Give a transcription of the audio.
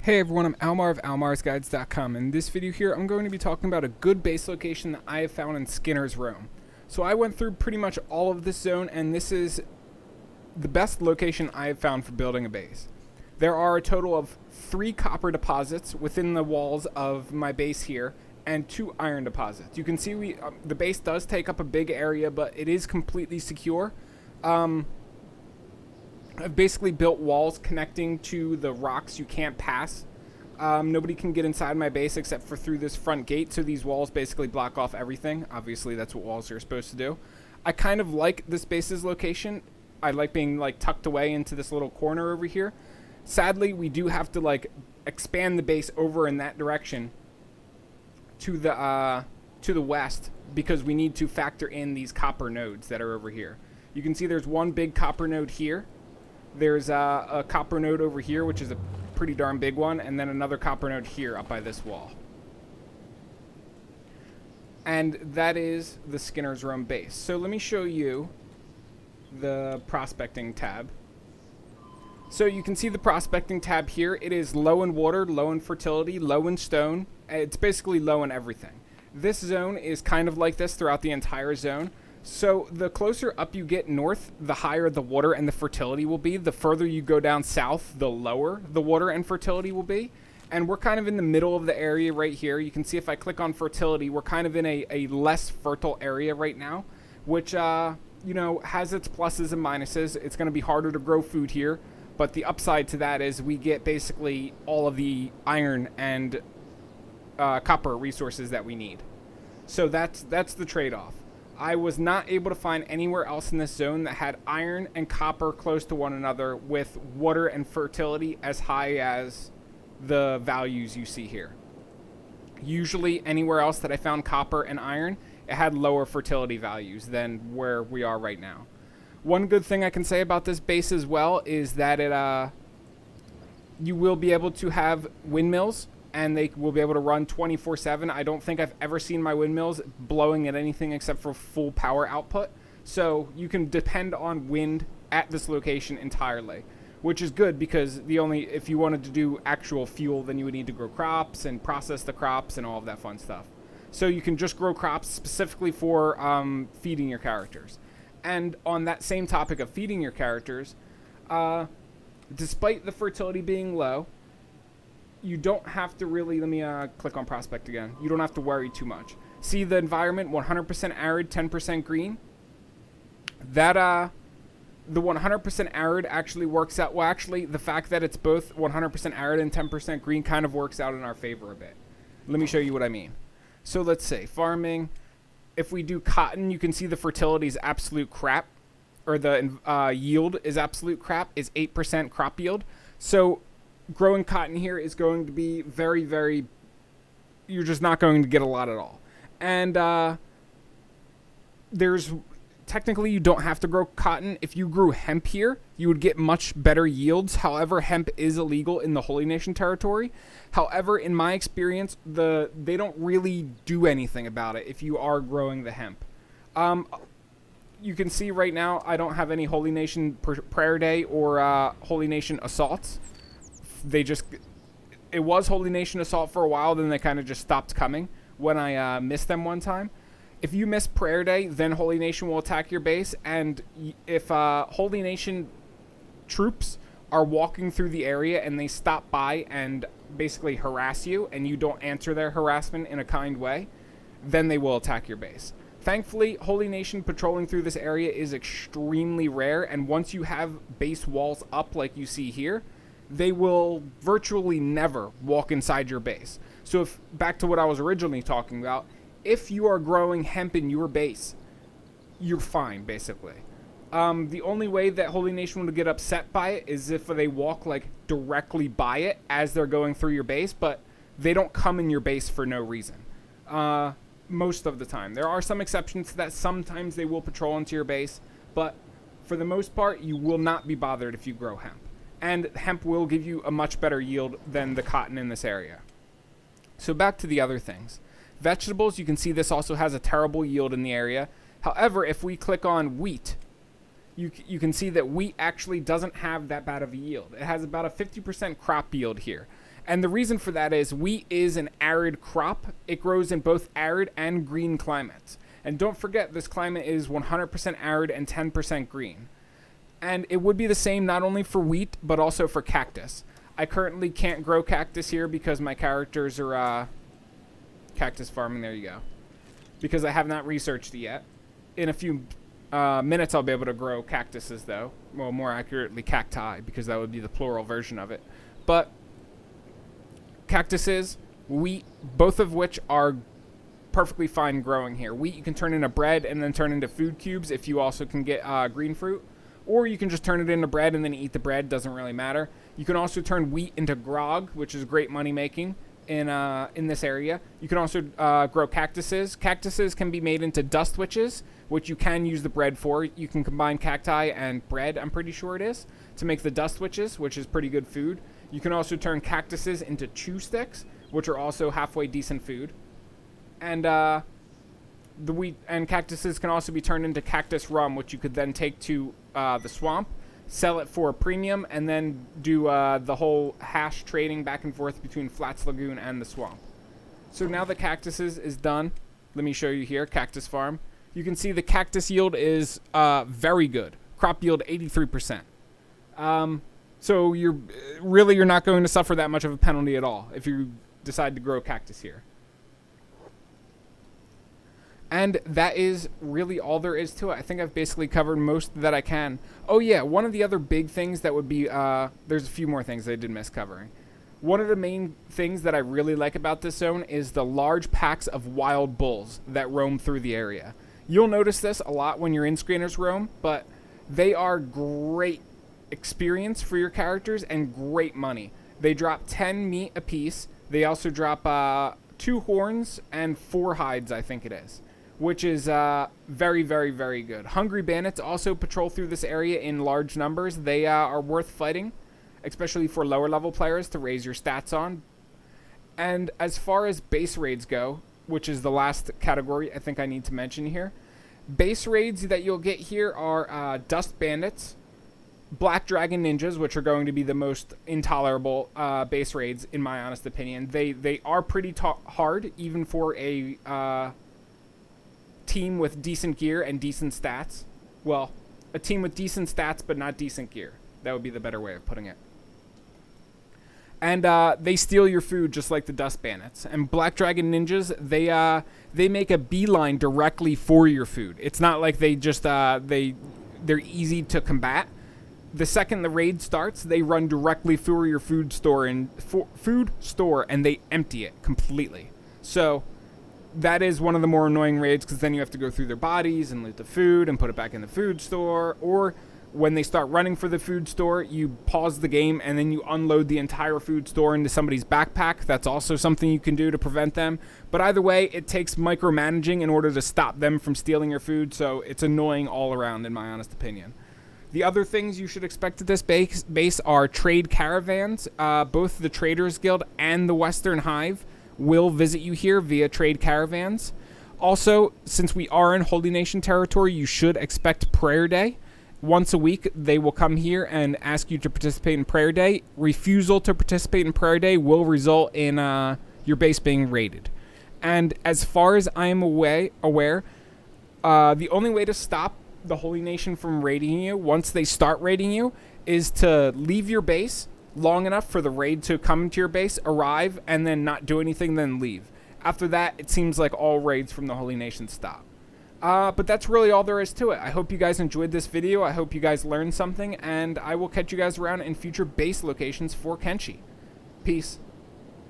Hey everyone, I'm Almar of almarsguides.com. In this video here, I'm going to be talking about a good base location that I have found in Skinner's Room. So I went through pretty much all of this zone, and this is the best location I have found for building a base. There are a total of 3 copper deposits within the walls of my base here, and 2 iron deposits. You can see the base does take up a big area, but it is completely secure. I've basically built walls connecting to the rocks you can't pass. Nobody can get inside my base except for through this front gate, so these walls basically block off everything. Obviously, that's what walls are supposed to do. I kind of like this base's location. I like being tucked away into this little corner over here. Sadly, we do have to expand the base over in that direction to the west because we need to factor in these copper nodes that are over here. You can see there's one big copper node here. There's a copper node over here, which is a pretty darn big one, and then another copper node here up by this wall. And that is the Skinner's Room base. So let me show you the prospecting tab. So you can see the prospecting tab here. It is low in water, low in fertility, low in stone. It's basically low in everything. This zone is kind of like this throughout the entire zone. So the closer up you get north, the higher the water and the fertility will be. The further you go down south, the lower the water and fertility will be. And we're kind of in the middle of the area right here. You can see if I click on fertility, we're kind of in a less fertile area right now, which has its pluses and minuses. It's going to be harder to grow food here, but the upside to that is we get basically all of the iron and copper resources that we need. So that's the trade-off. I was not able to find anywhere else in this zone that had iron and copper close to one another with water and fertility as high as the values you see here. Usually anywhere else that I found copper and iron, it had lower fertility values than where we are right now. One good thing I can say about this base as well is that you will be able to have windmills, and they will be able to run 24/7. I don't think I've ever seen my windmills blowing at anything except for full power output. So you can depend on wind at this location entirely, which is good because if you wanted to do actual fuel, then you would need to grow crops and process the crops and all of that fun stuff. So you can just grow crops specifically for feeding your characters. And on that same topic of feeding your characters, despite the fertility being low, you don't have to really, let me click on prospect again. You don't have to worry too much. See the environment, 100% arid, 10% green? That, the 100% arid actually works out, well actually the fact that it's both 100% arid and 10% green kind of works out in our favor a bit. Let me show you what I mean. So let's say farming, if we do cotton, you can see the fertility is absolute crap, or the yield is absolute crap, is 8% crop yield. So growing cotton here is going to be very, very, you're just not going to get a lot at all. And technically you don't have to grow cotton. If you grew hemp here, you would get much better yields. However, hemp is illegal in the Holy Nation territory. However, in my experience, they don't really do anything about it if you are growing the hemp. You can see right now I don't have any Holy Nation Prayer Day or Holy Nation assaults. It was Holy Nation Assault for a while, then they kind of just stopped coming when I missed them one time. If you miss Prayer Day, then Holy Nation will attack your base, and if Holy Nation troops are walking through the area and they stop by and basically harass you, and you don't answer their harassment in a kind way, then they will attack your base. Thankfully, Holy Nation patrolling through this area is extremely rare, and once you have base walls up like you see here, they will virtually never walk inside your base. So back to what I was originally talking about, if you are growing hemp in your base, you're fine, basically. The only way that Holy Nation will get upset by it is if they walk directly by it as they're going through your base, but they don't come in your base for no reason. Most of the time. There are some exceptions to that. Sometimes they will patrol into your base, but for the most part, you will not be bothered if you grow hemp. And hemp will give you a much better yield than the cotton in this area. So back to the other things. Vegetables, you can see this also has a terrible yield in the area. However, if we click on wheat, you can see that wheat actually doesn't have that bad of a yield. It has about a 50% crop yield here. And the reason for that is wheat is an arid crop. It grows in both arid and green climates. And don't forget, this climate is 100% arid and 10% green. And it would be the same not only for wheat, but also for cactus. I currently can't grow cactus here because my characters are cactus farming. There you go. Because I have not researched it yet. In a few minutes, I'll be able to grow cactuses, though. Well, more accurately, cacti, because that would be the plural version of it. But cactuses, wheat, both of which are perfectly fine growing here. Wheat you can turn into bread and then turn into food cubes if you also can get green fruit. Or you can just turn it into bread and then eat the bread. Doesn't really matter. You can also turn wheat into grog, which is great money making in this area. You can also grow cactuses. Cactuses can be made into dust witches, which you can use the bread for. You can combine cacti and bread, I'm pretty sure it is, to make the dust witches, which is pretty good food. You can also turn cactuses into chew sticks, which are also halfway decent food. And the wheat and cactuses can also be turned into cactus rum, which you could then take to the swamp, sell it for a premium, and then do the whole hash trading back and forth between Flats Lagoon and the swamp. So now the cactuses is done. Let me show you here, cactus farm. You can see the cactus yield is very good. Crop yield 83%. So you're not going to suffer that much of a penalty at all if you decide to grow cactus here. And that is really all there is to it. I think I've basically covered most that I can. Oh yeah, one of the other big things that would be, there's a few more things I did miss covering. One of the main things that I really like about this zone is the large packs of wild bulls that roam through the area. You'll notice this a lot when you're in Screener's Roam, but they are great experience for your characters and great money. They drop 10 meat apiece. They also drop 2 horns and 4 hides, I think it is, which is very, very, very good. Hungry bandits also patrol through this area in large numbers. They are worth fighting, especially for lower level players to raise your stats on. And as far as base raids go, which is the last category I think I need to mention here, base raids that you'll get here are dust bandits, black dragon ninjas, which are going to be the most intolerable base raids in my honest opinion. They are pretty hard even for a team with decent gear and decent stats. Well, a team with decent stats but not decent gear. That would be the better way of putting it. And they steal your food just like the dust bandits. And black dragon ninjas, they make a beeline directly for your food. It's not like they just they're easy to combat. The second the raid starts, they run directly through your food store and they empty it completely. So that is one of the more annoying raids because then you have to go through their bodies and loot the food and put it back in the food store. Or when they start running for the food store, you pause the game and then you unload the entire food store into somebody's backpack. That's also something you can do to prevent them. But either way, it takes micromanaging in order to stop them from stealing your food. So it's annoying all around in my honest opinion. The other things you should expect at this base are trade caravans. Both the Traders Guild and the Western Hive will visit you here via trade caravans. Also, since we are in Holy Nation territory, you should expect Prayer Day. Once a week, they will come here and ask you to participate in Prayer Day. Refusal to participate in Prayer Day will result in your base being raided. And as far as I am aware, the only way to stop the Holy Nation from raiding you, once they start raiding you, is to leave your base long enough for the raid to come to your base, arrive, and then not do anything, then leave. After that, it seems like all raids from the Holy Nation stop. But that's really all there is to it. I hope you guys enjoyed this video. I hope you guys learned something, and I will catch you guys around in future base locations for Kenshi. Peace.